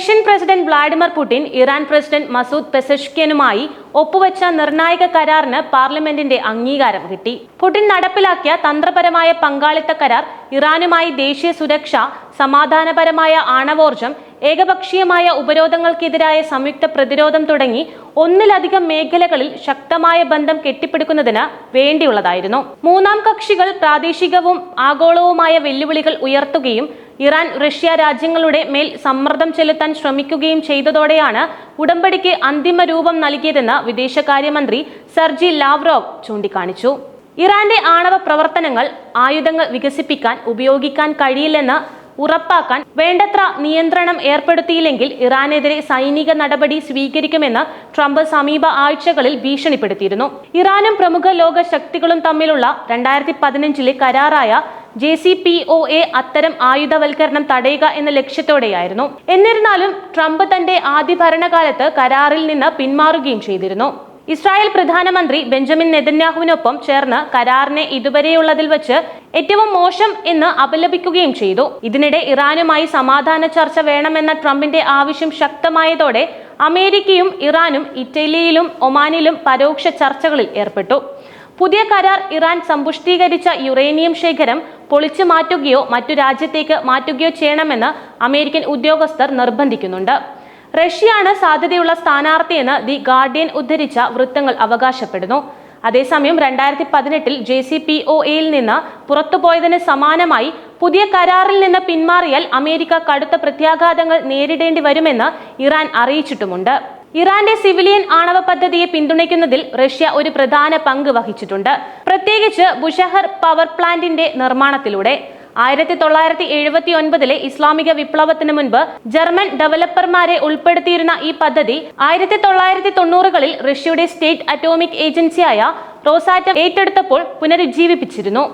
Russian president Vladimir Putin Iran president Masoud പെസഷ്കിനുമായി ഒപ്പുവെച്ച നിർണായക കരാറിന് പാർലമെന്റിന്റെ അംഗീകാരം കിട്ടി. പുടിൻ നടപ്പിലാക്കിയ തന്ത്രപരമായ പങ്കാളിത്ത കരാർ ഇറാനുമായി ദേശീയ സുരക്ഷ, സമാധാനപരമായ ആണവോർജം, ഏകപക്ഷീയമായ ഉപരോധങ്ങൾക്കെതിരായ സംയുക്ത പ്രതിരോധം തുടങ്ങി ഒന്നിലധികം മേഖലകളിൽ ശക്തമായ ബന്ധം കെട്ടിപ്പടുക്കുന്നതിന് വേണ്ടിയുള്ളതായിരുന്നു. മൂന്നാം കക്ഷികൾ പ്രാദേശികവും ആഗോളവുമായ വെല്ലുവിളികൾ ഉയർത്തുകയും ഇറാൻ, റഷ്യ രാജ്യങ്ങളുടെ മേൽ സമ്മർദ്ദം ചെലുത്താൻ ശ്രമിക്കുകയും ചെയ്തതോടെയാണ് ഉടമ്പടിക്ക് അന്തിമ രൂപം നൽകിയതെന്ന് വിദേശകാര്യമന്ത്രി സെർജി ലാവ്റോവ് ചൂണ്ടിക്കാണിച്ചു. ഇറാന്റെ ആണവ പ്രവർത്തനങ്ങൾ ആയുധങ്ങൾ വികസിപ്പിക്കാൻ ഉപയോഗിക്കാൻ കഴിയില്ലെന്ന് ഉറപ്പാക്കാൻ വേണ്ടത്ര നിയന്ത്രണം ഏർപ്പെടുത്തിയില്ലെങ്കിൽ ഇറാനെതിരെ സൈനിക നടപടി സ്വീകരിക്കുമെന്ന് ട്രംപ് സമീപ ആഴ്ചകളിൽ ഭീഷണിപ്പെടുത്തിയിരുന്നു. ഇറാനും പ്രമുഖ ലോക ശക്തികളും തമ്മിലുള്ള 2015 കരാറായ JCPOA അത്തരം ആയുധവൽക്കരണം തടയുക എന്ന ലക്ഷ്യത്തോടെയായിരുന്നു. എന്നിരുന്നാലും ട്രംപ് തന്റെ ആദ്യ ഭരണകാലത്ത് കരാറിൽ നിന്ന് പിന്മാറുകയും ചെയ്തിരുന്നു. ഇസ്രായേൽ പ്രധാനമന്ത്രി ബെഞ്ചമിൻ നെതന്യാഹുവിനൊപ്പം ചേർന്ന് കരാറിനെ ഇതുവരെയുള്ളതിൽ വെച്ച് ഏറ്റവും മോശം എന്ന് അപലപിക്കുകയും ചെയ്തു. ഇതിനിടെ ഇറാനുമായി സമാധാന ചർച്ച വേണമെന്ന ട്രംപിന്റെ ആവശ്യം ശക്തമായതോടെ അമേരിക്കയും ഇറാനും ഇറ്റലിയിലും ഒമാനിലും പരോക്ഷ ചർച്ചകളിൽ ഏർപ്പെട്ടു. പുതിയ കരാർ ഇറാൻ സമ്പുഷ്ടീകരിച്ച യുറേനിയം ശേഖരം പൊളിച്ചു മാറ്റുകയോ മറ്റു രാജ്യത്തേക്ക് മാറ്റുകയോ ചെയ്യണമെന്ന് അമേരിക്കൻ ഉദ്യോഗസ്ഥർ നിർബന്ധിക്കുന്നുണ്ട്. റഷ്യയാണ് സാധ്യതയുള്ള സ്ഥാനാർത്ഥിയെന്ന് ദി ഗാർഡിയൻ ഉദ്ധരിച്ച വൃത്തങ്ങൾ അവകാശപ്പെടുന്നു. അതേസമയം 2018 JCPOAയിൽ നിന്ന് പുറത്തുപോയതിന് സമാനമായി പുതിയ കരാറിൽ നിന്ന് പിന്മാറിയാൽ അമേരിക്ക കടുത്ത പ്രത്യാഘാതങ്ങൾ നേരിടേണ്ടി വരുമെന്ന് ഇറാൻ അറിയിച്ചിട്ടുമുണ്ട്. ഇറാന്റെ സിവിലിയൻ ആണവ പദ്ധതിയെ പിന്തുണയ്ക്കുന്നതിൽ റഷ്യ ഒരു പ്രധാന പങ്ക് വഹിച്ചിട്ടുണ്ട്, പ്രത്യേകിച്ച് ബുഷഹർ പവർ പ്ലാന്റിന്റെ നിർമ്മാണത്തിലൂടെ. 1979 ഇസ്ലാമിക വിപ്ലവത്തിന് മുൻപ് ജർമ്മൻ ഡെവലപ്പർമാരെ ഉൾപ്പെടുത്തിയിരുന്ന ഈ പദ്ധതി 1990കളിൽ റഷ്യയുടെ സ്റ്റേറ്റ് അറ്റോമിക് ഏജൻസിയായ റോസാറ്റം ഏറ്റെടുത്തപ്പോൾ പുനരുജ്ജീവിപ്പിച്ചിരുന്നു.